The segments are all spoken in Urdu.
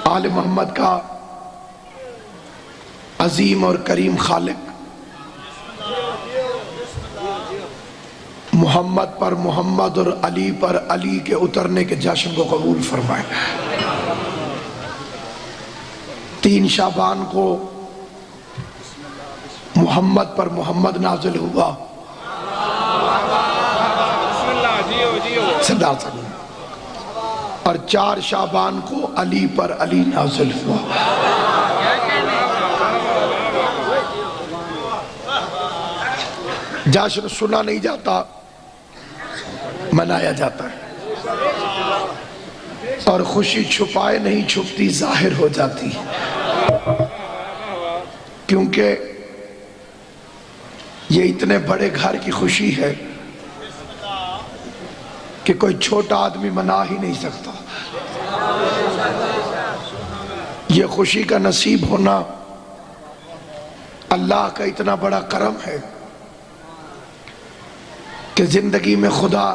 آل محمد کا عظیم اور کریم خالق محمد پر محمد اور علی پر علی کے اترنے کے جشن کو قبول فرمائے۔ 3 شعبان کو محمد پر محمد نازل ہوا، اور 4 شعبان کو علی پر علی نازل ہوا۔ جشن سنا نہیں جاتا، منایا جاتا ہے، اور خوشی چھپائے نہیں چھپتی، ظاہر ہو جاتی، کیونکہ یہ اتنے بڑے گھر کی خوشی ہے کہ کوئی چھوٹا آدمی منا ہی نہیں سکتا۔ یہ خوشی کا نصیب ہونا اللہ کا اتنا بڑا کرم ہے کہ زندگی میں خدا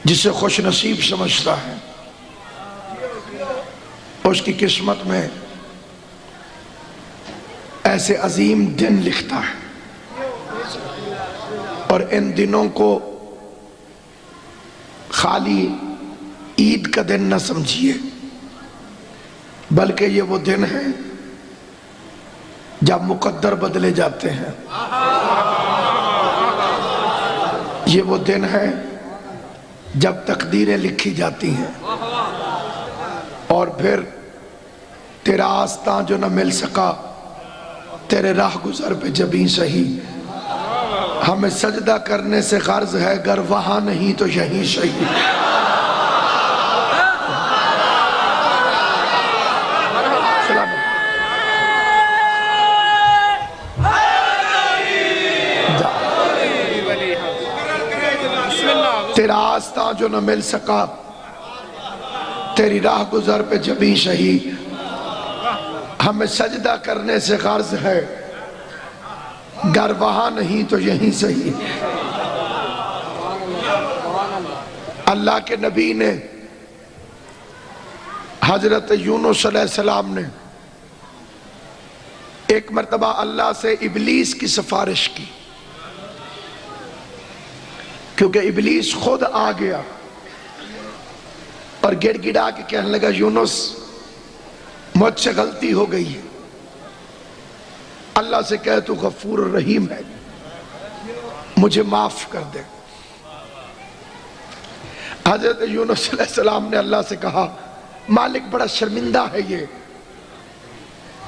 جسے خوش نصیب سمجھتا ہے اس کی قسمت میں ایسے عظیم دن لکھتا ہے، اور ان دنوں کو خالی عید کا دن نہ سمجھیے، بلکہ یہ وہ دن ہیں جب مقدر بدلے جاتے ہیں، یہ وہ دن ہے جب تقدیریں لکھی جاتی ہیں، اور پھر تیرا آستاں جو نہ مل سکا تیرے راہ گزر پہ جبیں سہی، ہمیں سجدہ کرنے سے غرض ہے گر وہاں نہیں تو یہیں سہی۔ تیرا آستاں جو نہ مل سکا تیری راہ گزر پہ جبیں سہی، ہمیں سجدہ کرنے سے غرض ہے گر وہاں نہیں تو یہیں سہی۔ اللہ کے نبی نے حضرت یونس علیہ السلام نے ایک مرتبہ اللہ سے ابلیس کی سفارش کی، کیونکہ ابلیس خود آ گیا اور گڑ گڑا کے کہنے لگا یونس مجھ سے غلطی ہو گئی ہے، اللہ سے کہے تو غفور الرحیم ہے، مجھے معاف کر دے۔ حضرت یونس علیہ السلام نے اللہ سے کہا مالک بڑا شرمندہ ہے یہ،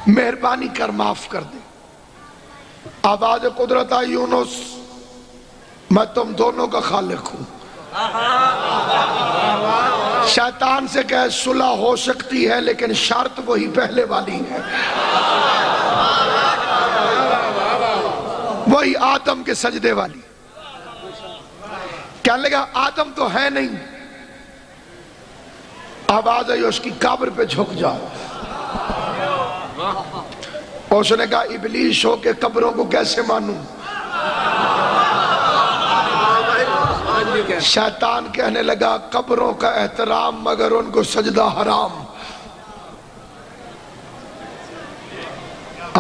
مہربانی کر معاف کر دے۔ آواز قدرت آئی یونس میں تم دونوں کا خالق ہوں۔ شیطان سے کہے صلح ہو سکتی ہے لیکن شرط وہی پہلے والی ہے، وہی آدم کے سجدے والی۔ کہنے لگا آدم تو ہے نہیں، آواز آئی اس کی قبر پہ جھک جاؤ۔ اس نے کہا ابلیس ہو کے قبروں کو کیسے مانوں؟ شیطان کہنے لگا قبروں کا احترام مگر ان کو سجدہ حرام۔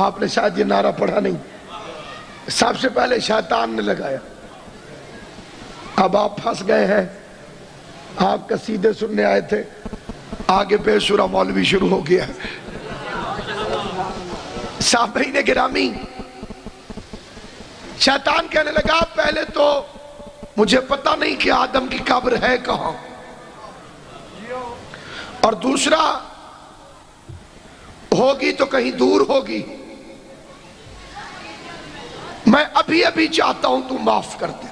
آپ نے شاید یہ نعرہ پڑھا نہیں، سب سے پہلے شیطان نے لگایا۔ اب آپ پھنس گئے ہیں، آپ قصیدے سننے آئے تھے، آگے بے سورہ مولوی شروع ہو گیا۔ سامعین گرامی، شیطان کہنے لگا پہلے تو مجھے پتہ نہیں کہ آدم کی قبر ہے کہاں، اور دوسرا ہوگی تو کہیں دور ہوگی، میں ابھی ابھی چاہتا ہوں تو معاف کر دے۔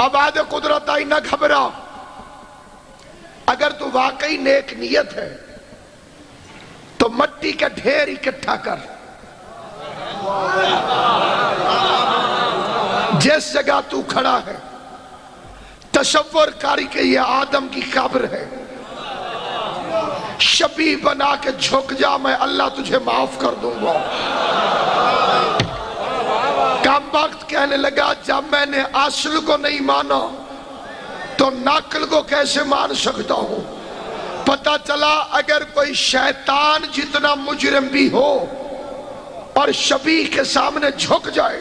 آواز قدرت آئی نہ گھبرا، اگر تو واقعی نیک نیت ہے تو مٹی کا ڈھیر اکٹھا کر، جس جگہ تو کھڑا ہے تصور کاری کہ یہ آدم کی قبر ہے، شبیہ بنا کے جھک جا، میں اللہ تجھے معاف کر دوں گا۔ کم وقت کہنے لگا جب میں نے اصل کو نہیں مانا تو نقل کو کیسے مان سکتا ہوں؟ پتہ چلا اگر کوئی شیطان جتنا مجرم بھی ہو اور شبیہ کے سامنے جھک جائے،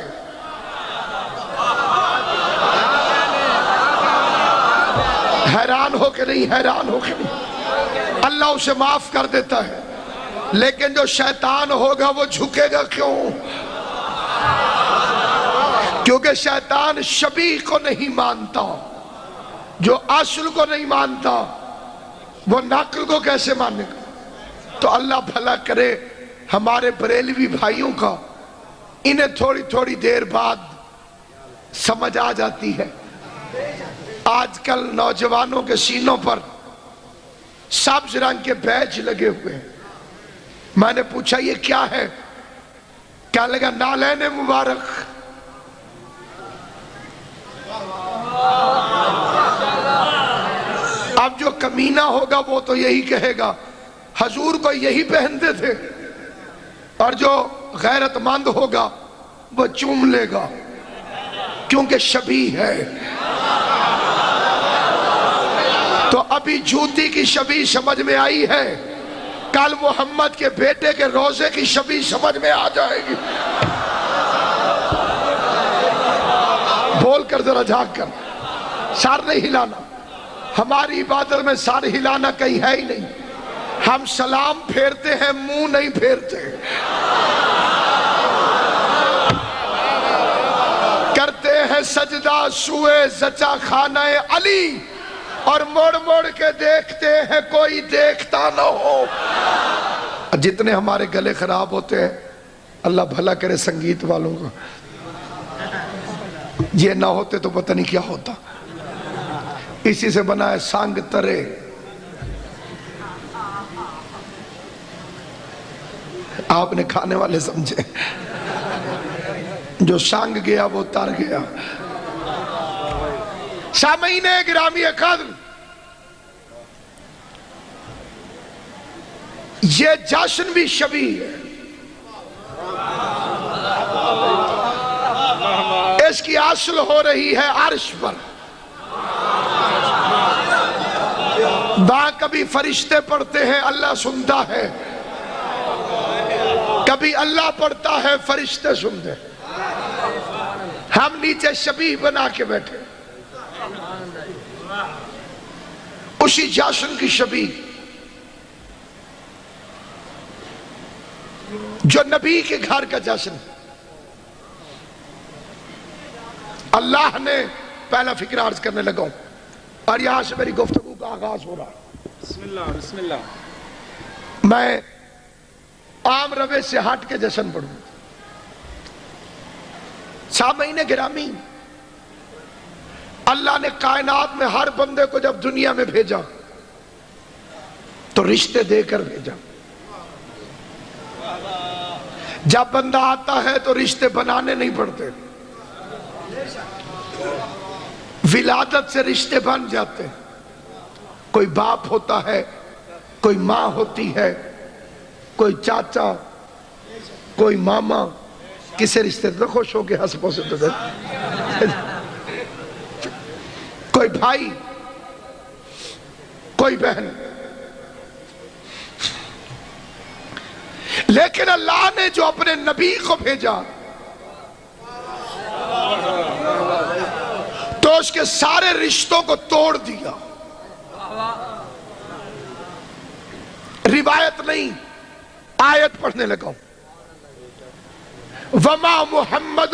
حیران ہو کہ نہیں؟ حیران ہو کہ نہیں؟ اللہ اسے معاف کر دیتا ہے، لیکن جو شیطان ہوگا وہ جھکے گا کیوں؟ کیونکہ شیطان شبیہ کو نہیں مانتا، جو اصل کو نہیں مانتا وہ نقل کو کیسے مانے گا؟ تو اللہ بھلا کرے ہمارے بریلوی بھائیوں کا، انہیں تھوڑی تھوڑی دیر بعد سمجھ آ جاتی ہے۔ آج کل نوجوانوں کے سینوں پر سبز رنگ کے بیج لگے ہوئے ہیں۔ میں نے پوچھا یہ کیا ہے؟ کیا لگا نالین مبارک۔ اب جو کمینہ ہوگا وہ تو یہی کہے گا حضور کو یہی پہنتے تھے، اور جو غیرت مند ہوگا وہ چوم لے گا، کیونکہ شبیہ ہے۔ تو ابھی جوتی کی شبیہ سمجھ میں آئی ہے، کل محمد کے بیٹے کے روزے کی شبیہ سمجھ میں آ جائے گی۔ بول کر ذرا جھانک کر، سر نہیں ہلانا۔ ہماری عبادت میں سر ہلانا کہیں ہے ہی نہیں، ہم سلام پھیرتے ہیں، منہ نہیں پھیرتے۔ کرتے ہیں سجدہ سوئے زچا خانہ علی، اور موڑ موڑ کے دیکھتے ہیں کوئی دیکھتا نہ ہو۔ جتنے ہمارے گلے خراب ہوتے ہیں، اللہ بھلا کرے سنگیت والوں کا، یہ نہ ہوتے تو پتہ نہیں کیا ہوتا۔ اسی سے بنا ہے سانگ ترے۔ آپ نے کھانے والے سمجھے، جو سانگ گیا وہ تر گیا۔ سامعین گرامی قدر، یہ جشن بھی شبیہ ہے، اس کی اصل ہو رہی ہے عرش پر۔ وہاں کبھی فرشتے پڑھتے ہیں، اللہ سنتا ہے، کبھی اللہ پڑھتا ہے، فرشتے سنتے ہیں۔ ہم نیچے شبیہ بنا کے بیٹھے، اسی جشن کی شبیہ جو نبی کے گھر کا جشن۔ اللہ نے پہلا فکر عرض کرنے لگا ہوں، اور یہاں سے میری گفتگو کا آغاز ہو رہا ہے۔ بسم اللہ بسم اللہ۔ میں عام روش سے ہٹ کے جشن پڑھوں۔ سامعین گرامی، اللہ نے کائنات میں ہر بندے کو جب دنیا میں بھیجا تو رشتے دے کر بھیجا۔ جب بندہ آتا ہے تو رشتے بنانے نہیں پڑتے، ولادت سے رشتے بن جاتے ہیں۔ کوئی باپ ہوتا ہے، کوئی ماں ہوتی ہے، کوئی چاچا، کوئی ماما، کسے رشتے تو خوش ہو کے ہنس پوسے تو کوئی بھائی، کوئی بہن۔ لیکن اللہ نے جو اپنے نبی کو بھیجا تو اس کے سارے رشتوں کو توڑ دیا۔ روایت نہیں، آیت پڑھنے لگا ہوں۔ وَمَا مُحَمَّدٌ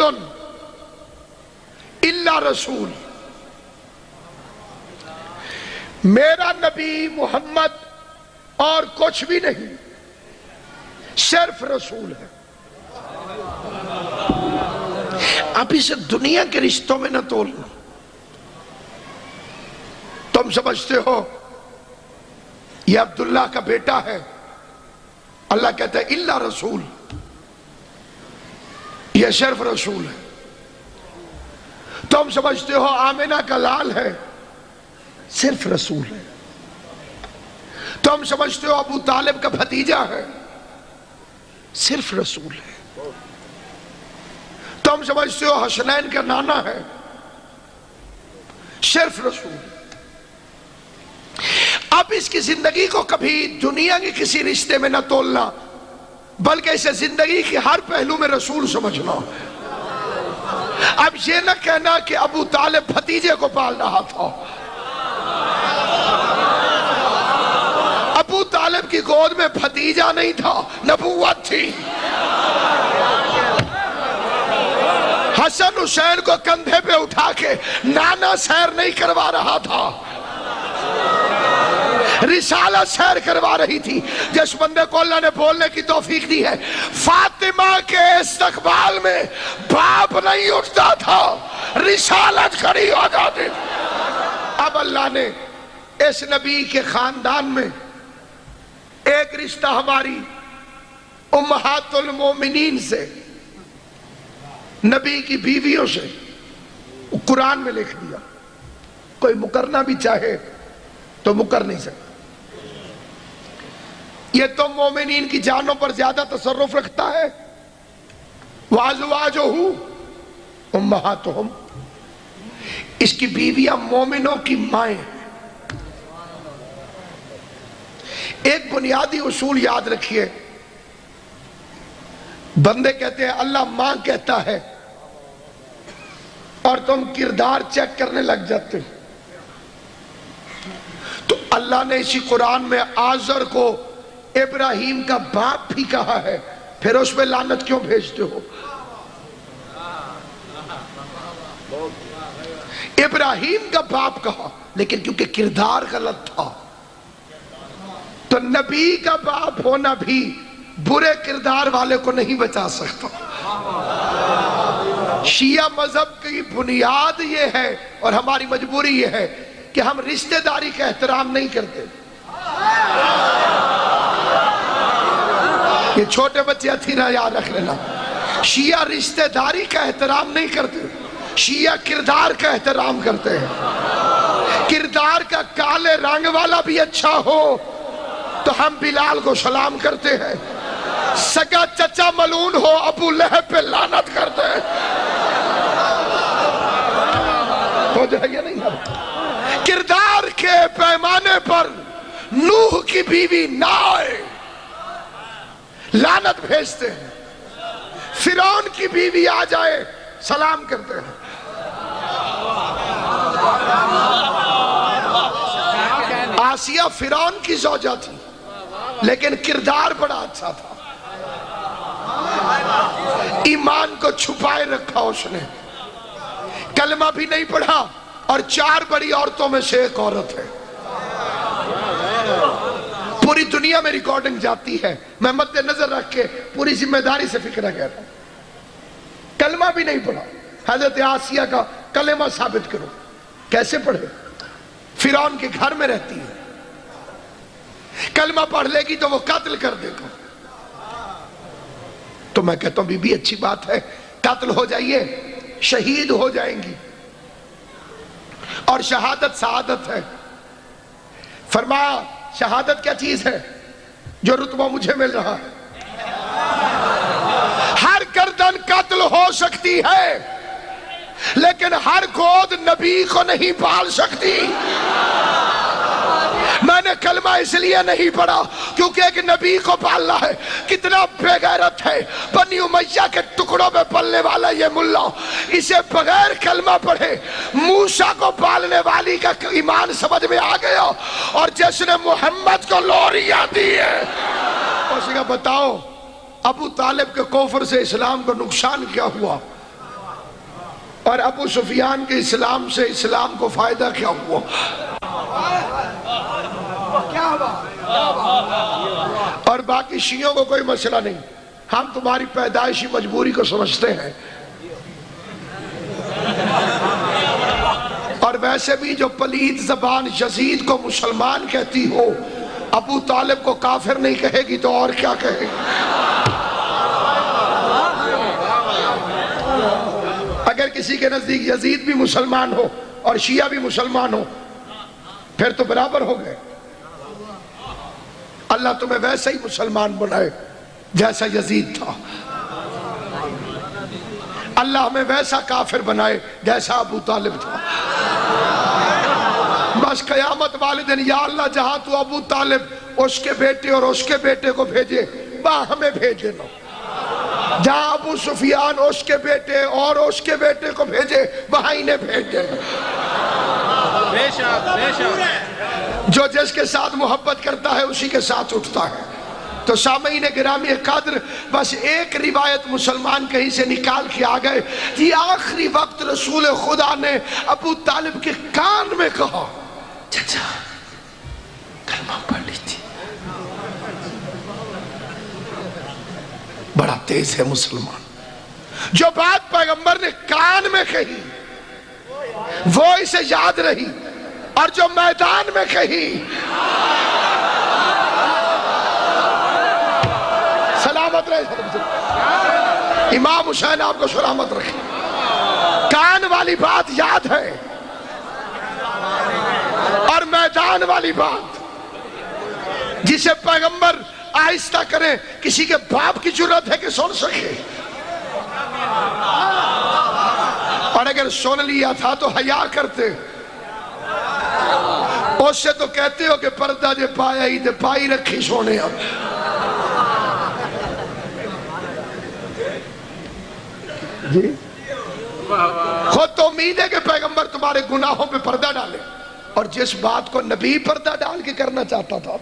إِلَّا رَسُولٌ، میرا نبی محمد اور کچھ بھی نہیں، صرف رسول ہے۔ اب اسے دنیا کے رشتوں میں نہ تولنا۔ تم سمجھتے ہو یہ عبداللہ کا بیٹا ہے، اللہ کہتا ہے الا رسول، یہ صرف رسول ہے۔ تم سمجھتے ہو آمنہ کا لال ہے، صرف رسول ہے۔ تم سمجھتے ہو ابو طالب کا بھتیجا ہے، صرف رسول ہے۔ تم سمجھتے ہو حسنین کا نانا ہے، صرف رسول ہے۔ اب اس کی زندگی کو کبھی دنیا کے کسی رشتے میں نہ تولنا، بلکہ اسے زندگی کی ہر پہلو میں رسول سمجھنا۔ اب یہ نہ کہنا کہ ابو طالب بھتیجے کو پال رہا تھا، ابو طالب کی گود میں بھتیجا نہیں تھا، نبوت تھی۔ حسن حسین کو کندھے پہ اٹھا کے نانا سیر نہیں کروا رہا تھا، رسالت سیر کروا رہی تھی۔ جس بندے کو اللہ نے بولنے کی توفیق دی ہے، فاطمہ کے استقبال میں باپ نہیں اٹھتا تھا، رسالت کھڑی ہو جاتی تھی۔ اب اللہ نے اس نبی کے خاندان میں ایک رشتہ ہماری امہات المومنین سے، نبی کی بیویوں سے قرآن میں لکھ دیا۔ کوئی مکرنا بھی چاہے تو مکر نہیں سکتا۔ یہ تو مومنین کی جانوں پر زیادہ تصرف رکھتا ہے۔ وَأَزْوَاجُهُ أُمَّهَاتُهُمْ، اس کی بیویاں مومنوں کی مائیں ہیں۔ ایک بنیادی اصول یاد رکھیے، بندے کہتے ہیں اللہ ماں کہتا ہے اور تم کردار چیک کرنے لگ جاتے ہو، تو اللہ نے اسی قرآن میں آزر کو ابراہیم کا باپ بھی کہا ہے، پھر اس پہ لعنت کیوں بھیجتے ہو؟ ابراہیم کا باپ کہا، لیکن کیونکہ کردار غلط تھا تو نبی کا باپ ہونا بھی برے کردار والے کو نہیں بچا سکتا۔ شیعہ مذہب کی بنیاد یہ ہے اور ہماری مجبوری یہ ہے کہ ہم رشتہ داری کا احترام نہیں کرتے۔ یہ چھوٹے بچے اتھینا یاد رکھ لینا، شیعہ رشتہ داری کا احترام نہیں کرتے، شیعہ کردار کا احترام کرتے ہیں۔ کردار کا کالے رنگ والا بھی اچھا ہو تو ہم بلال کو سلام کرتے ہیں، سگا چچا ملعون ہو ابو لہب پہ لعنت کرتے ہیں۔ ہو جائے یا نہیں؟ کردار کے پیمانے پر نوح کی بیوی نائے لعنت بھیجتے ہیں، فرعون کی بیوی آ جائے سلام کرتے ہیں۔ آسیہ فرعون کی زوجہ تھی لیکن کردار بڑا اچھا تھا، ایمان کو چھپائے رکھا اس نے، کلمہ بھی نہیں پڑھا، اور 4 بڑی عورتوں میں سے ایک عورت ہے۔ پوری دنیا میں ریکارڈنگ جاتی ہے، میں مد نظر رکھ کے پوری ذمہ داری سے فکر کہتا ہوں، کلمہ بھی نہیں پڑھا۔ حضرت آسیہ کا کلمہ ثابت کرو، کیسے پڑھے؟ فرعون کے گھر میں رہتی ہے، کلمہ پڑھ لے گی تو وہ قتل کر دے گا۔ تو میں کہتا ہوں بی بی اچھی بات ہے، قتل ہو جائیے، شہید ہو جائیں گی، اور شہادت سعادت ہے۔ فرمایا شہادت کیا چیز ہے؟ جو رتبہ مجھے مل رہا ہے۔ ہر گردن قتل ہو سکتی ہے لیکن ہر گود نبی کو نہیں پال سکتی۔ میں نے کلمہ اس لیے نہیں پڑھا کیونکہ ایک نبی کو پالنا ہے۔ کتنا بے غیرت ہے، بنی امیہ کے ٹکڑوں میں پلنے والا یہ ملا، اسے بغیر کلمہ پڑھے موسیٰ کو پالنے والی کا ایمان سمجھ میں آ گیا، اور جس نے محمد کو لوریاں دی ہے اس نے کہا بتاؤ ابو طالب کے کفر سے اسلام کو نقصان کیا ہوا، اور ابو سفیان کے اسلام سے اسلام کو فائدہ کیا ہوا؟ اور باقی شیعوں کو کوئی مسئلہ نہیں، ہم تمہاری پیدائشی مجبوری کو سمجھتے ہیں، اور ویسے بھی جو پلید زبان یزید کو مسلمان کہتی ہو ابو طالب کو کافر نہیں کہے گی تو اور کیا کہے گی؟ اگر کسی کے نزدیک یزید بھی مسلمان ہو اور شیعہ بھی مسلمان ہو پھر تو برابر ہو گئے۔ اللہ تمہیں ویسا ہی مسلمان بنائے جیسا یزید تھا، اللہ ہمیں ویسا کافر بنائے جیسا ابو طالب تھا۔ بس قیامت والے دن یا اللہ جہاں تو ابو طالب اس کے بیٹے اور اس کے بیٹے کو بھیجے وہاں ہمیں بھیج دینا، جہاں ابو سفیان اس کے بیٹے اور اس کے بیٹے کو بھیجے وہاں انہیں بھیج دینا۔ بے شک جو جس کے ساتھ محبت کرتا ہے اسی کے ساتھ اٹھتا ہے۔ تو سامعین گرامی قدر، بس ایک روایت مسلمان کہیں سے نکال کے آ گئے کہ آخری وقت رسول خدا نے ابو طالب کے کان میں کہا چچا کلمہ پڑھ لی تھی۔ بڑا تیز ہے مسلمان، جو بات پیغمبر نے کان میں کہی وہ اسے یاد رہی، اور جو میدان میں کہی سلامت رہے۔ امام حسین آپ کو سلامت رکھے۔ کان والی بات یاد ہے اور میدان والی بات جسے پیغمبر آہستہ کریں، کسی کے باپ کی جرات ہے کہ سن سکے، اور اگر سن لیا تھا تو حیا کرتے، اس سے تو کہتے ہو کہ پردہ جے پایا ہی تے پائی رکھی سونے۔ اب جی خود تو امید ہے کہ پیغمبر تمہارے گناہوں پہ پردہ ڈالے، اور جس بات کو نبی پردہ ڈال کے کرنا چاہتا تھا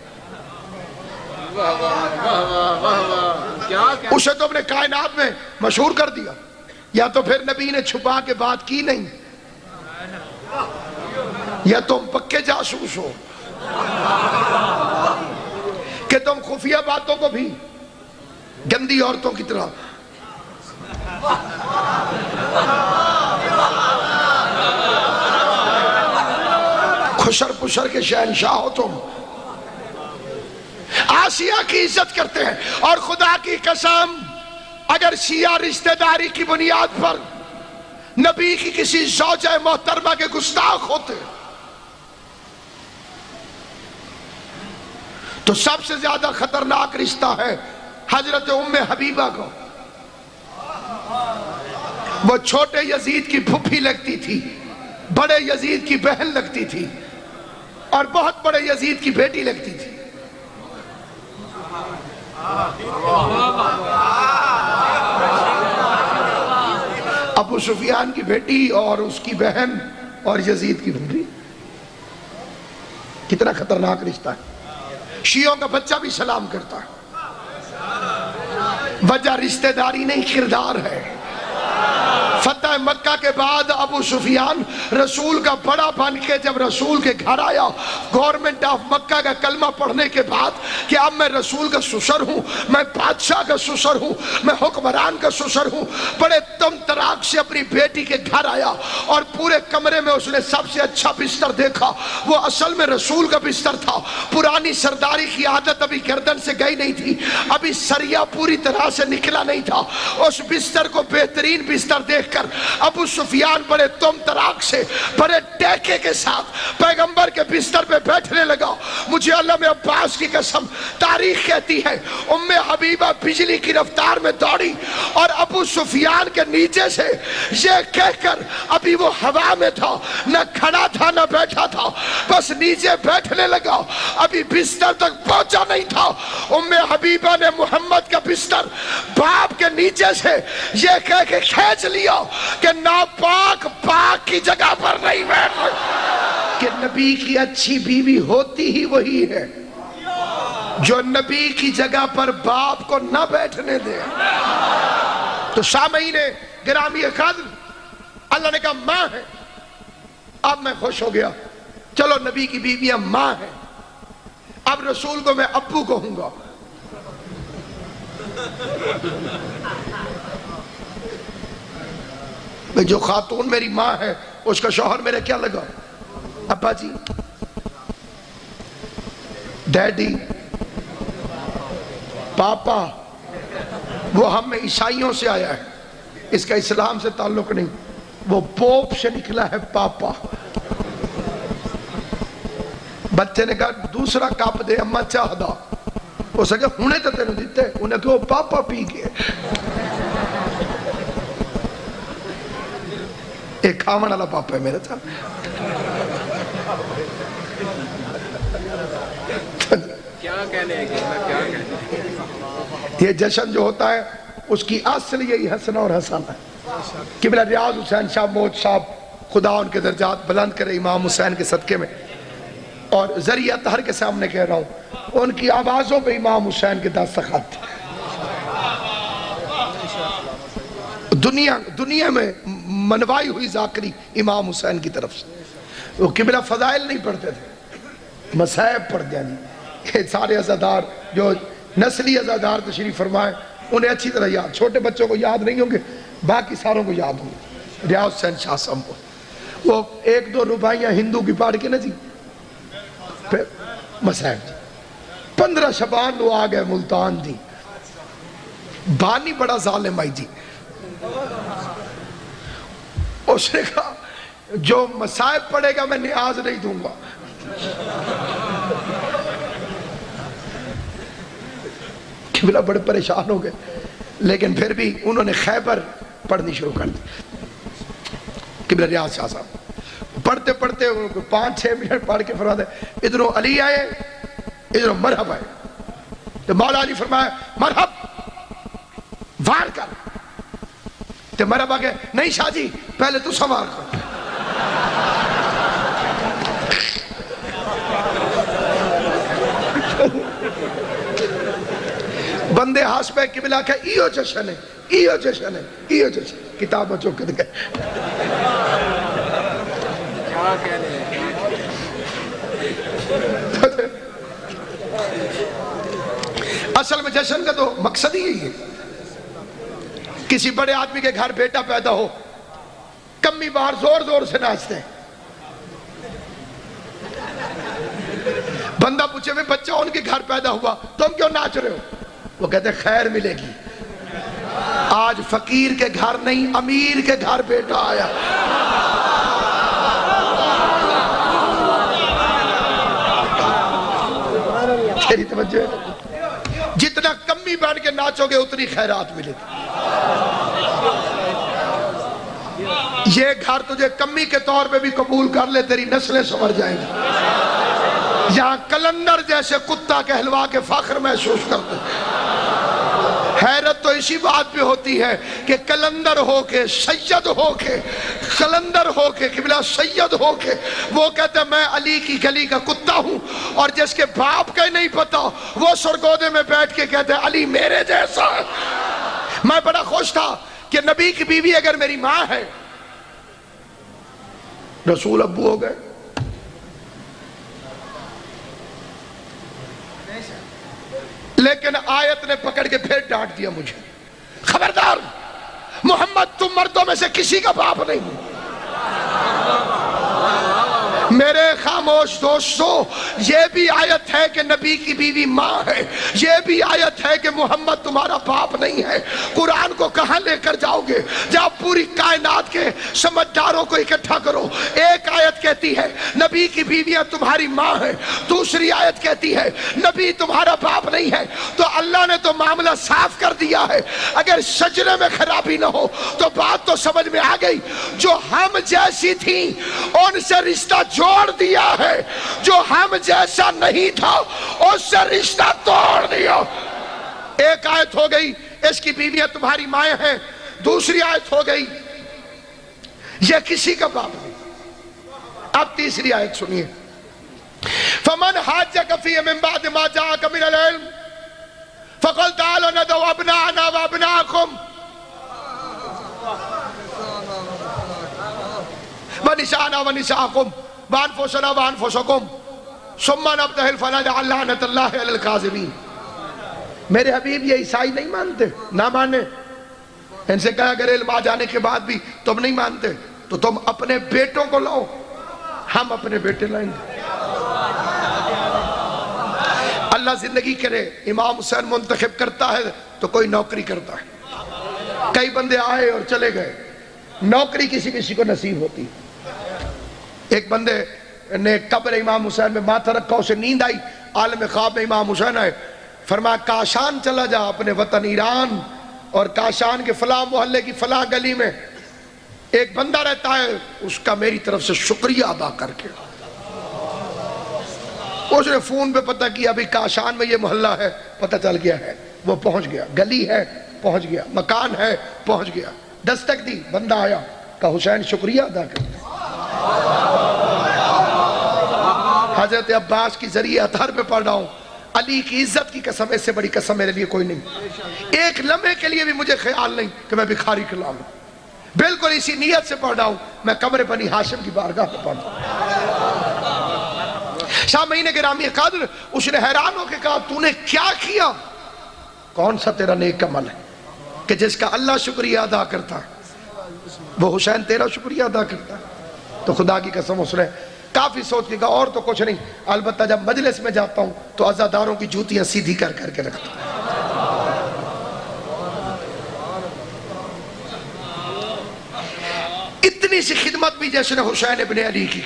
اسے تو اپنے کائنات میں مشہور کر دیا، یا تو پھر نبی نے چھپا کے بات کی نہیں، یا تم پکے جاسوس ہو کہ تم خفیہ باتوں کو بھی گندی عورتوں کی طرح خشر پشر کے شہنشاہ ہو تم۔ آسیہ کی عزت کرتے ہیں، اور خدا کی قسم اگر شیعہ رشتہ داری کی بنیاد پر نبی کی کسی زوجہ محترمہ کے گستاخ ہوتے تو سب سے زیادہ خطرناک رشتہ ہے حضرت ام حبیبہ کو۔ وہ چھوٹے یزید کی پھوپھی لگتی تھی، بڑے یزید کی بہن لگتی تھی، اور بہت بڑے یزید کی بیٹی لگتی تھی۔ ابو سفیان کی بیٹی اور اس کی بہن اور یزید کی بیٹی، کتنا خطرناک رشتہ ہے۔ شیعوں کا بچہ بھی سلام کرتا ہے، وجہ رشتہ داری نہیں، کردار ہے۔ فتح مکہ کے بعد ابو سفیان رسول کا بڑا بن کے جب رسول کے گھر آیا، گورنمنٹ آف مکہ کا کلمہ پڑھنے کے بعد کہ اب میں رسول کا سسر ہوں، میں بادشاہ کا سسر ہوں، میں حکمران کا سسر ہوں، بڑے تم تراک سے اپنی بیٹی کے گھر آیا، اور پورے کمرے میں اس نے سب سے اچھا بستر دیکھا۔ وہ اصل میں رسول کا بستر تھا، پرانی سرداری کی عادت ابھی گردن سے گئی نہیں تھی، ابھی سریا پوری طرح سے نکلا نہیں تھا۔ اس بستر کو بہترین بستر دیکھ کر ابو سفیان بڑے تم تراک سے بڑے ٹیکے کے ساتھ پیغمبر کے بستر پہ بیٹھنے لگا۔ مجھے علامہ عباس کی قسم، تاریخ کہتی ہے ام حبیبہ بجلی کی رفتار میں دوڑی اور ابو سفیان کے نیچے سے یہ کہہ کر، ابھی وہ ہوا میں تھا، نہ کھڑا تھا نہ بیٹھا تھا، بس نیچے بیٹھنے لگا، ابھی بستر تک پہنچا نہیں تھا، ام حبیبہ نے محمد کا بستر باپ کے نیچے سے یہ کہہ کے کھینچ لیا کہ ناپاک پاک کی جگہ پر نہیں بیٹھ رہا، کہ نبی کی اچھی بیوی ہوتی ہی وہی ہے جو نبی کی جگہ پر باپ کو نہ بیٹھنے دے۔ تو سامعین گرامی قدر، اللہ نے کہا ماں ہے، اب میں خوش ہو گیا، چلو نبی کی بیویاں ماں ہیں، اب رسول کو میں ابو کہوں گا۔ جو خاتون میری ماں ہے اس کا شوہر میرے کیا لگا؟ ابا جی، ڈیڈی، پاپا۔ وہ ہم میں عیسائیوں سے آیا ہے، اس کا اسلام سے تعلق نہیں، وہ پوپ سے نکلا ہے پاپا۔ بچے نے کہا دوسرا کپ دے اما چاہ دا، اس نے کہا ہونے تو تینوں دیتے، انہیں کہا پاپا پی گئے۔ ایک کھاون والا پاپا ہے میرے ساتھ۔ کیا کہنے ہیں کیا کہنے یہ جشن جو ہوتا ہے اس کی اصل یہی حسن اور حسن ہے. قبلہ ریاض حسین شاہ موت صاحب خدا ان کے درجات بلند کرے امام حسین کے صدقے میں. اور ذریعہ طہر کے سامنے کہہ رہا ہوں ان کی آوازوں پہ امام حسین کے دستخط تھے. دنیا میں منوائی ہوئی ذاکری امام حسین کی طرف سے. وہ قبلہ فضائل نہیں پڑھتے تھے، مصائب پڑھتے ہیں. یہ سارے عزادار جو نسلی عزادار تشریف فرمائے انہیں اچھی طرح یاد، چھوٹے بچوں کو یاد نہیں ہوں گے، باقی ساروں کو یاد ہوں گے. ریاض حسین شاہ صاحب کو وہ 1-2 روبائیاں ہندو کی پاڑھ کے نا جی پھر مصائب جی 15 شبان وہ آ گئے ملتان جی. بانی بڑا ظالم آئی جی. اس نے کہا جو مصائب پڑے گا میں نیاز نہیں دوں گا. قبلہ بڑے پریشان ہو گئے، لیکن پھر بھی انہوں نے خیبر پڑھنی شروع کر دی. قبلہ ریاض شاہ صاحب پڑھتے پڑھتے 5-6 منٹ پڑھ کے فرماتے ادھروں علی آئے ادھروں مرحب آئے. تو مولا علی فرمایا مرحب وار کر. تو مرحب آگے نہیں شاہ جی پہلے تو سوار کر. بندے ہاس پہ قبلہ کہ ایو جشن ہے ایو جشن ہے ایو جشن. کتاب چوکت گئے. کیا کہنے ہیں. اصل میں جشن کا تو مقصد ہی یہی ہے. کسی بڑے آدمی کے گھر بیٹا پیدا ہو، کمی باہر زور زور سے ناچتے ہیں. بندہ پوچھے میں بچہ ان کے گھر پیدا ہوا تم کیوں ناچ رہے ہو؟ وہ کہتے ہیں خیر ملے گی. آج فقیر کے گھر نہیں امیر کے گھر بیٹا آیا. تیری توجہ ہے؟ جتنا کمی بیٹھ کے ناچو گے اتنی خیرات ملے گی. یہ گھر تجھے کمی کے طور پہ بھی قبول کر لے تیری نسلیں سنور جائیں گی. یہاں کلندر جیسے کتا کہلوا کے فخر محسوس کرتے ہیں. حیرت تو اسی بات پہ ہوتی ہے کہ کلندر ہو کے سید ہو کے کلندر ہو کے قبلہ سید ہو کے وہ کہتے ہیں میں علی کی گلی کا کتا ہوں، اور جس کے باپ کا نہیں پتا وہ سرگودے میں بیٹھ کے کہتے ہیں علی میرے جیسا ہے. میں بڑا خوش تھا کہ نبی کی بیوی اگر میری ماں ہے. رسول ابو ہو گئے. لیکن آیت نے پکڑ کے پھر ڈانٹ دیا مجھے، خبردار محمد تم مردوں میں سے کسی کا باپ نہیں. میرے خاموش دوستو یہ بھی آیت ہے کہ نبی کی بیوی ماں ہے، یہ بھی آیت ہے کہ محمد تمہارا باپ نہیں ہے. قرآن کو کہاں لے کر جاؤ گے؟ جب پوری کائنات کے سمجھداروں کو اکٹھا کرو. ایک آیت کہتی ہے نبی کی بیویاں تمہاری ماں ہیں، دوسری آیت کہتی ہے نبی تمہارا باپ نہیں ہے. تو اللہ نے تو معاملہ صاف کر دیا ہے. اگر سجنے میں خرابی نہ ہو تو بات تو سمجھ میں آ گئی. جو ہم جیسی تھیں ان سے رشتہ جوڑ دیا ہے، جو ہم جیسا نہیں تھا اس سے رشتہ توڑ دیا. ایک آیت ہو گئی اس کی بیویاں تمہاری مائیں ہیں، دوسری آیت ہو گئی یہ کسی کا باپ نہیں. اب تیسری آیت سنیے. فمن حاجک فیہ من بعد ما جاءک من العلم فقل تعالوا ندعو ابناءنا وابناءکم ونساءنا ونساءکم وانفسنا وانفسکم ثم نبتہل فنجعل لعنۃ اللہ علی الکاذبین. میرے حبیب یہ عیسائی نہیں مانتے، نہ مانے. ان سے کہا اگر علم آ جانے کے بعد بھی تم نہیں مانتے تو تم اپنے بیٹوں کو لاؤ، ہم اپنے بیٹے لائیں گے. اللہ زندگی کرے امام حسین منتخب کرتا ہے تو کوئی نوکری کرتا ہے. کئی بندے آئے اور چلے گئے، نوکری کسی کسی کو نصیب ہوتی. ایک بندے نے قبر امام حسین میں ماتھا رکھا، اسے نیند آئی، عالم خواب میں امام حسین آئے. فرمایا کاشان چلا جا اپنے وطن ایران، اور کاشان کے فلاں محلے کی فلاں گلی میں ایک بندہ رہتا ہے، اس کا میری طرف سے شکریہ ادا کر کے. اس نے فون پہ پتہ کیا ابھی کاشان میں یہ محلہ ہے، پتہ چل گیا ہے، وہ پہنچ گیا، گلی ہے پہنچ گیا، مکان ہے پہنچ گیا، دستک دی، بندہ آیا، کہا حسین شکریہ ادا کرتا۔ حضرت عباس کی ذریعہ اطہر پہ پڑھ رہا ہوں، علی کی عزت کی قسم، اس سے بڑی قسم میرے لیے کوئی نہیں، ایک لمحے کے لیے بھی مجھے خیال نہیں کہ میں بکھاری کھلا لوں، بالکل اسی نیت سے پڑھ رہا ہوں، میں قبر بنی ہاشم کی بارگاہ پہ پڑھ رہا ہوں۔ سامعین گرامی قدر، اس نے حیران ہو کے کہا تو نے کیا کیا؟ کون سا تیرا نیک عمل ہے کہ جس کا اللہ شکریہ ادا کرتا ہے وہ حسین تیرا شکریہ ادا کرتا ہے؟ تو خدا کی قسم اس نے کافی سوچ کے کہا اور تو کچھ نہیں، البتہ جب مجلس میں جاتا ہوں تو عزاداروں کی جوتیاں سیدھی کر کر کے رکھتا ہوں۔ اتنی سی خدمت بھی جیسے نے حسین ابن علی کی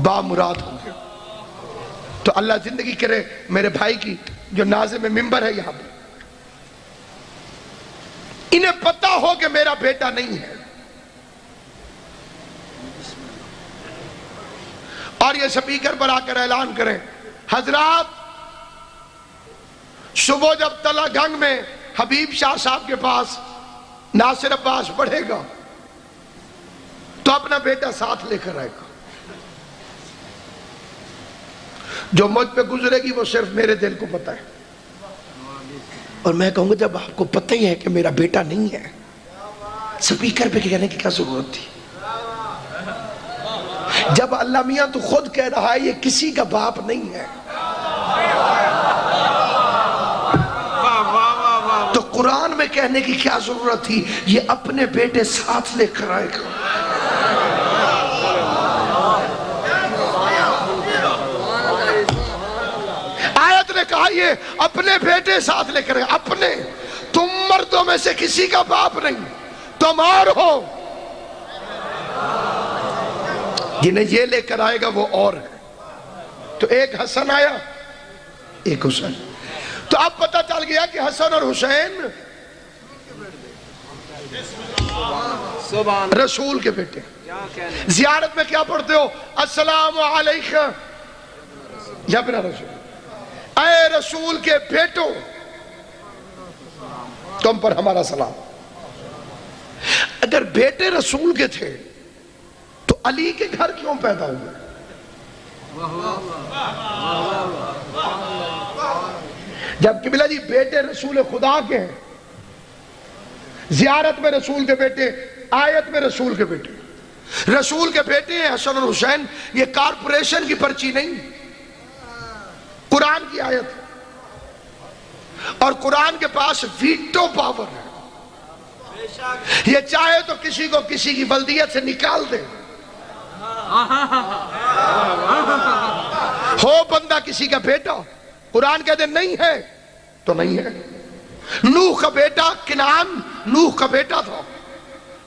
بامراد ہوں گے تو اللہ زندگی کرے میرے بھائی کی جو ناظم ممبر ہے یہاں پہ، انہیں پتا ہو کہ میرا بیٹا نہیں ہے، اور یہ سپیکر پر آ کر اعلان کریں حضرات صبح جب تلا گنگ میں حبیب شاہ صاحب کے پاس ناصر عباس پڑھے گا تو اپنا بیٹا ساتھ لے کر آئے گا، جو مجھ پہ گزرے گی وہ صرف میرے دل کو پتہ ہے، اور میں کہوں گا جب آپ کو پتہ ہی ہے کہ میرا بیٹا نہیں ہے سپیکر پہ کہنے کی کیا ضرورت تھی؟ جب اللہ میاں تو خود کہہ رہا ہے یہ کسی کا باپ نہیں ہے تو قرآن میں کہنے کی کیا ضرورت تھی؟ یہ اپنے بیٹے ساتھ لے کر آئے گا۔ آیت نے کہا یہ اپنے بیٹے ساتھ لے کر آئے گا، اپنے، تم مردوں میں سے کسی کا باپ نہیں، تم اور ہو، جنہیں یہ لے کر آئے گا وہ اور ہے۔ تو ایک حسن آیا ایک حسین، تو اب پتہ چل گیا کہ حسن اور حسین رسول کے بیٹے۔ زیارت میں کیا پڑھتے ہو؟ السلام علیکم یا ابن رسول، اے رسول کے بیٹو تم پر ہمارا سلام۔ اگر بیٹے رسول کے تھے تو علی کے گھر کیوں پیدا ہوئے؟ جب قبلہ جی بیٹے رسول خدا کے ہیں، زیارت میں رسول کے بیٹے، آیت میں رسول کے بیٹے، رسول کے بیٹے ہیں حسن اور حسین، یہ کارپوریشن کی پرچی نہیں، قرآن کی آیت ہے، اور قرآن کے پاس ویٹو پاور ہے، یہ چاہے تو کسی کو کسی کی بلدیت سے نکال دے، ہو بندہ کسی کا بیٹا، قرآن کہتے نہیں ہے تو نہیں ہے۔ نوح کا بیٹا کنعان نوح کا بیٹا تھا،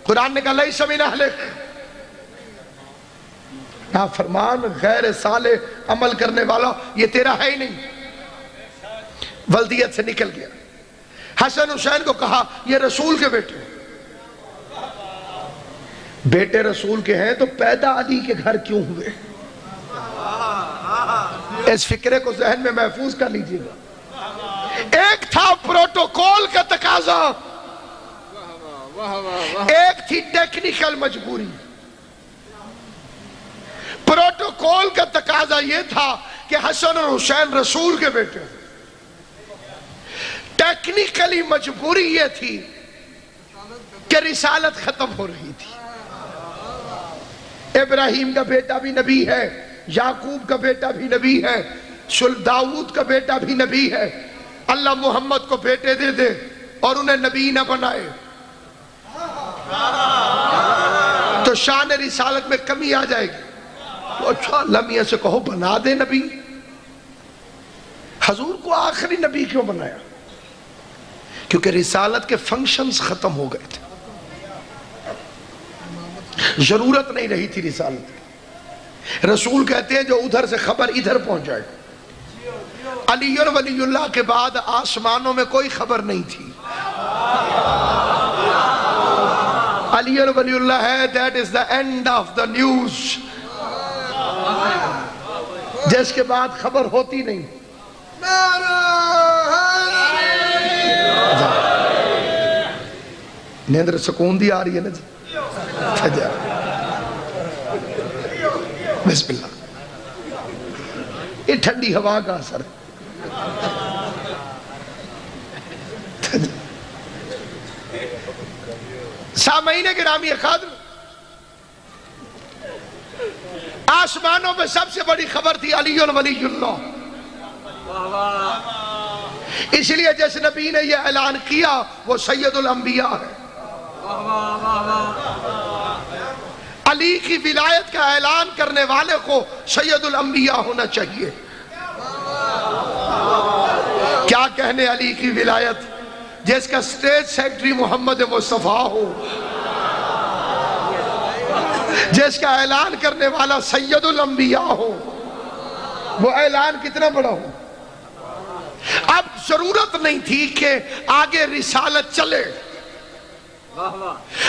قرآن نے کہا لیس من اہلک، نافرمان غیر صالح عمل کرنے والا یہ تیرا ہے ہی نہیں، ولدیت سے نکل گیا۔ حسن حسین کو کہا یہ رسول کے بیٹے، بیٹے رسول کے ہیں تو پیدا علی کے گھر کیوں ہوئے؟ اس فکرے کو ذہن میں محفوظ کر لیجئے گا۔ ایک تھا پروٹوکول کا تقاضا، ایک تھی ٹیکنیکل مجبوری۔ پروٹوکول کا تقاضا یہ تھا کہ حسن اور حسین رسول کے بیٹے، ٹیکنیکلی مجبوری یہ تھی کہ رسالت ختم ہو رہی تھی۔ ابراہیم کا بیٹا بھی نبی ہے، یعقوب کا بیٹا بھی نبی ہے، داؤد کا بیٹا بھی نبی ہے، اللہ محمد کو بیٹے دے دے اور انہیں نبی نہ بنائے تو شان رسالت میں کمی آ جائے گی۔ تو اچھا اللہ میاں سے کہو بنا دے نبی، حضور کو آخری نبی کیوں بنایا؟ کیونکہ رسالت کے فنکشنز ختم ہو گئے تھے، ضرورت نہیں رہی تھی رسالت کی۔ رسول کہتے ہیں جو ادھر سے خبر ادھر پہنچ جائے۔ علی ولی اللہ کے بعد آسمانوں میں کوئی خبر نہیں تھی، علی ولی اللہ ہے، that is the end of the news۔ جس کے بعد خبر ہوتی نہیں. نیندر سکون دی آ رہی ہے نا جی. بسم اللہ. یہ ٹھنڈی ہوا کا اثر ہے. سامعین گرامی قدر، آسمانوں میں سب سے بڑی خبر تھی علی ولی اللہ. اس لیے جس نبی نے یہ اعلان کیا وہ سید الانبیاء ہے. علی کی ولایت کا اعلان کرنے والے کو سید الانبیاء ہونا چاہیے. کیا کہنے علی کی ولایت، جس کا اسٹیٹ سیکرٹری محمد مصطفیٰ ہو، جس کا اعلان کرنے والا سید الانبیاء ہو. وہ اعلان کتنا بڑا ہو. اب ضرورت نہیں تھی کہ آگے رسالت چلے،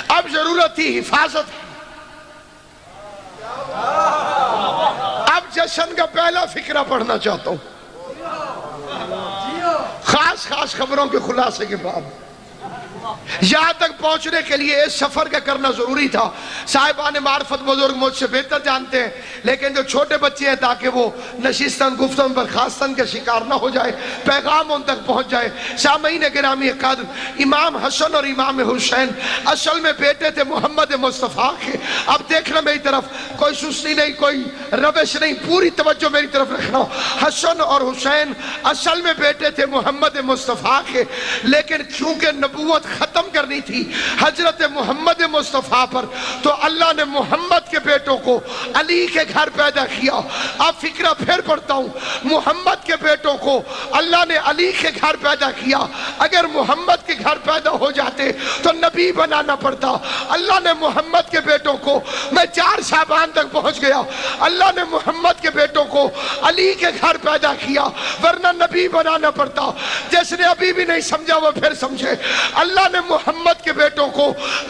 اب ضرورت تھی حفاظت. اب جشن کا پہلا فقرہ پڑھنا چاہتا ہوں، خاص خبروں کے خلاصے کے بعد. یہاں تک پہنچنے کے لیے اس سفر کا کرنا ضروری تھا. صاحبان معرفت بزرگ مجھ سے بہتر جانتے ہیں، لیکن جو چھوٹے بچے ہیں تاکہ وہ نشستن گفتن برخاستن کے شکار نہ ہو جائے، پیغام ان تک پہنچ جائے. سامعین گرامی قدر، امام حسن اور امام حسین اصل میں بیٹے تھے محمد مصطفیٰ کے. اب دیکھنا میری طرف، کوئی سستی نہیں، کوئی روش نہیں، پوری توجہ میری طرف رکھنا. حسن اور حسین اصل میں بیٹے تھے محمد مصطفیٰ کے، لیکن چونکہ نبوت ختم کرنی تھی حضرت محمد مصطفیٰ پر، تو اللہ نے محمد کے بیٹوں کو علی کے گھر پیدا کیا. اب فکرہ پھر پڑھتا ہوں. محمد کے بیٹوں کو اللہ نے علی کے گھر پیدا کیا. اگر محمد کے گھر پیدا ہو جاتے تو نبی بنانا پڑتا. اللہ نے محمد کے بیٹوں کو، میں 4 شعبان تک پہنچ گیا، اللہ نے محمد کے بیٹوں کو علی کے گھر پیدا کیا، ورنہ نبی بنانا پڑتا. جس نے ابھی بھی نہیں سمجھا وہ پھر سمجھے. اللہ نے محمد کے بیٹوں کو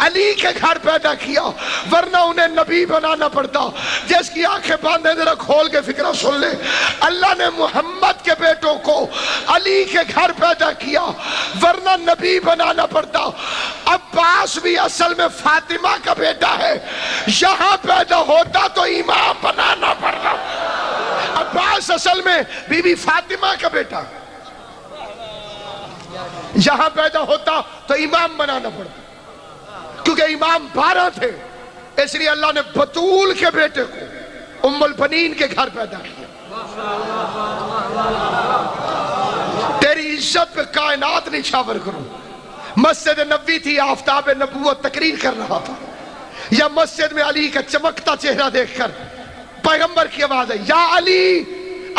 علی کے گھر پیدا کیا، ورنہ انہیں نبی بنانا پڑتا. جس کی آنکھیں باندھے ذرا کھول کے فکرہ سن لے. اللہ نے محمد کے بیٹوں کو علی کے گھر پیدا کیا، ورنہ نبی بنانا پڑتا. عباس بھی اصل میں فاطمہ کا بیٹا ہے، یہاں پیدا ہوتا تو امام بنانا پڑتا. عباس اصل میں بی بی فاطمہ کا بیٹا، یہاں پیدا ہوتا تو امام بنانا پڑتا، کیونکہ امام 12 تھے. اس لیے اللہ نے بطول کے بیٹے کو ام البنین کے گھر پیدا کیا. تیری عزت پہ کائنات نچھاور کروں. مسجد نبوی تھی، آفتاب نبوت تقریر کر رہا تھا، یا مسجد میں علی کا چمکتا چہرہ دیکھ کر پیغمبر کی آواز ہے، یا علی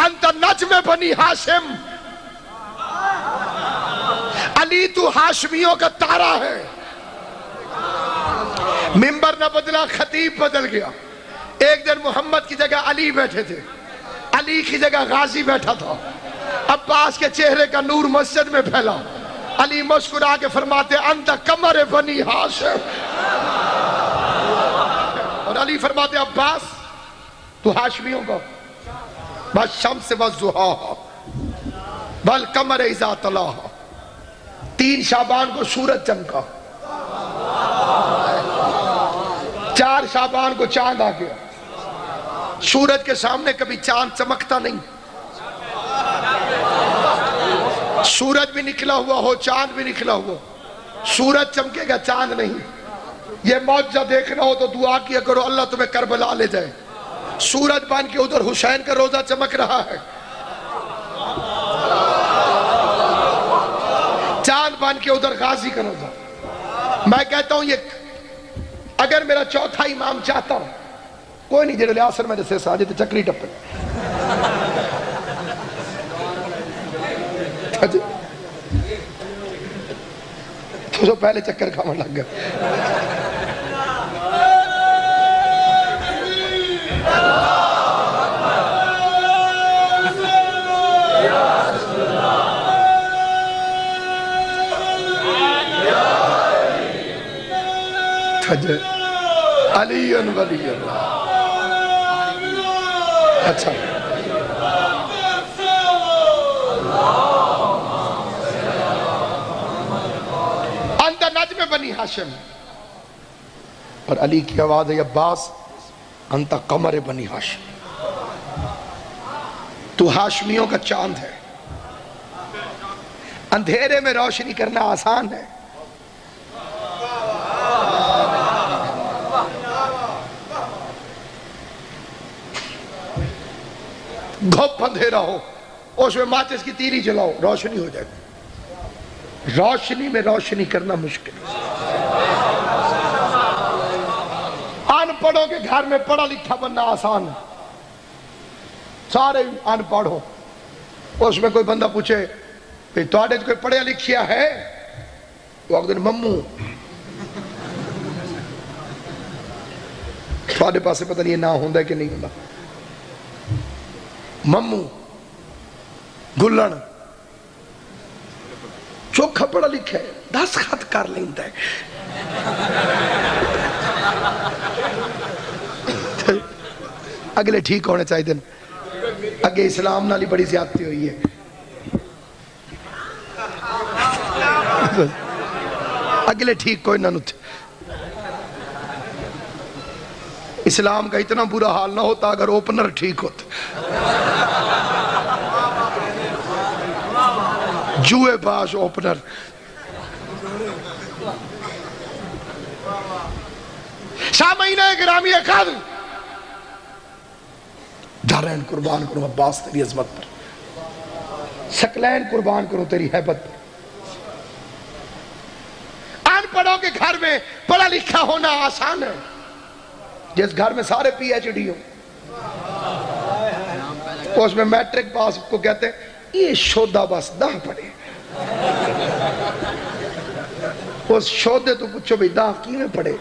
انت نجم بنی ہاشم. علی تو ہاشمیوں کا تارا ہے. منبر نہ بدلا، خطیب بدل گیا. ایک دن محمد کی جگہ علی بیٹھے تھے، علی کی جگہ غازی بیٹھا تھا. عباس کے چہرے کا نور مسجد میں پھیلا. علی مسکرا کے فرماتے انت قمر بنی ہاشم، اور علی فرماتے عباس تو ہاشمیوں کا بس شمس والضحیٰ والقمر اذا طلاها. 3 شعبان کو سورج چمکا، 4 شعبان کو چاند آ گیا. سورج کے سامنے کبھی چاند چمکتا نہیں. سورج بھی نکلا ہوا ہو، چاند بھی نکلا ہوا، سورج چمکے گا، چاند نہیں. یہ معجزہ دیکھنا ہو تو دعا کیا کرو اللہ تمہیں کربلا لے جائے. سورج بن کے ادھر حسین کا روزہ چمک رہا ہے، چاند بن کے ادھر غازی کا روزہ. میں کہتا ہوں یہ اگر میرا چوتھا امام چاہتا ہوں، کوئی نہیں جڑے لیاسر میں جیسے ساجے تے چکری ٹپے تو پہلے چکر کھانا لگ گیا. علی ولی اللہ. اچھا ہاشم، اور علی کی آواز ہے عباس انت قمر بنی ہاشم، تو ہاشمیوں کا چاند ہے، اندھیرے میں روشنی کرنا آسان ہے، گھپ اندھیرا ہو اس میں ماچس کی تیری جلاؤ روشنی ہو جائے گی، روشنی میں روشنی کرنا مشکل ہے۔ ان پڑھوں کے گھر میں پڑھا لکھا بننا آسان ہے، سارے ان پڑھ ہو، اس میں کوئی بندہ پوچھے تو کوئی پڑھیا لکھیا ہے، تو اگر ممو تھوڑے پاسے پتہ نہیں یہ نہ ہوندہ ہے کہ نہیں ہوندہ، ممو گلن چوکھا پڑھا لکھا ہے 10 خط کر لیندہ ہے، اگلے ٹھیک ہونے چاہیے دن، اگے اسلام نالی بڑی زیادتی ہوئی ہے، اگلے ٹھیک کوئی نہ نتھے، اسلام کا اتنا برا حال نہ ہوتا اگر اوپنر ٹھیک ہوتا، جوئے باز اوپنر، سامعین گرامی قدر، دارین قربان کروں عباس تیری عظمت پر، سکلین قربان کروں تیری حیبت پر، ان پڑھوں کے گھر میں پڑھا لکھا ہونا آسان ہے، جس گھر میں سارے پی ایچ ڈی ہوں اس میں میٹرک پاس کو کہتے ہیں یہ شودہ بس 10 پڑھے، اس شودے تو پوچھو بھی 10 کی میں پڑھے،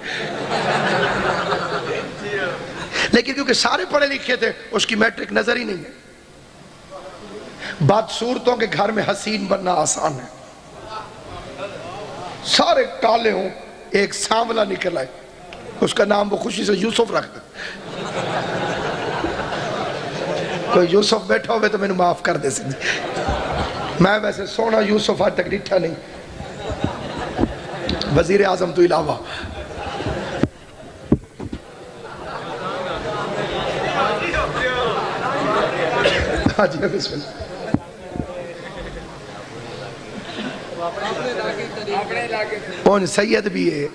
لیکن کیونکہ سارے پڑھے لکھے تھے اس کی میٹرک نظر ہی نہیں ہے۔ بدصورتوں کے گھر میں حسین بننا آسان ہے، سارے کالے ہوں ایک سانولا نکل آئے، اس کا نام وہ خوشی سے یوسف رکھ دے، کوئی یوسف بیٹھا ہوئے تو میں نے معاف کر دے سکتی، میں ویسے سونا یوسف آج تک ڈٹھا نہیں، وزیر اعظم تو علاوہ، حاجی بسم اللہ، پون سید بھی ہے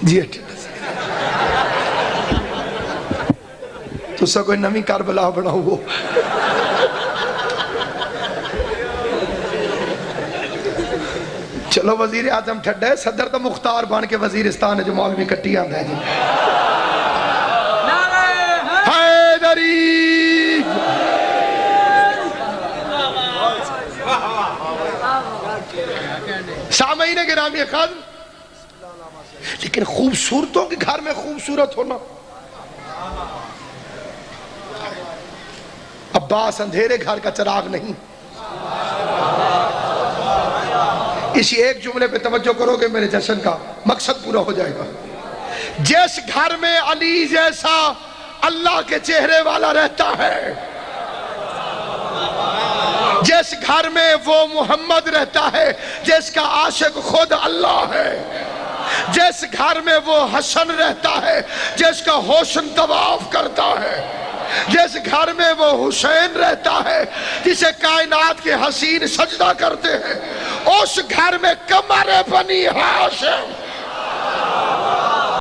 جی تو سا کوئی نمی کربلا بنا ہو، چلو وزیر اعظم ٹھڈا ہے، صدر تو مختار بان کے وزیرستان ہے جو مولوی کٹی آندہ ہے جی، حیدری سامعین گرامی قدر، لیکن خوبصورتوں کے گھر میں خوبصورت ہونا، عباس اندھیرے گھر کا چراغ نہیں، اسی ایک جملے پہ توجہ کرو گے میرے جشن کا مقصد پورا ہو جائے گا، جس گھر میں علی جیسا اللہ کے چہرے والا رہتا ہے، جس گھر میں وہ محمد رہتا ہے جس کا عاشق خود اللہ ہے، جس گھر میں وہ حسن رہتا ہے جس کا حسن طواف کرتا ہے، جس گھر میں وہ حسین رہتا ہے جسے کائنات کے حسین سجدہ کرتے ہیں، اس گھر میں قمر بنی ہاشم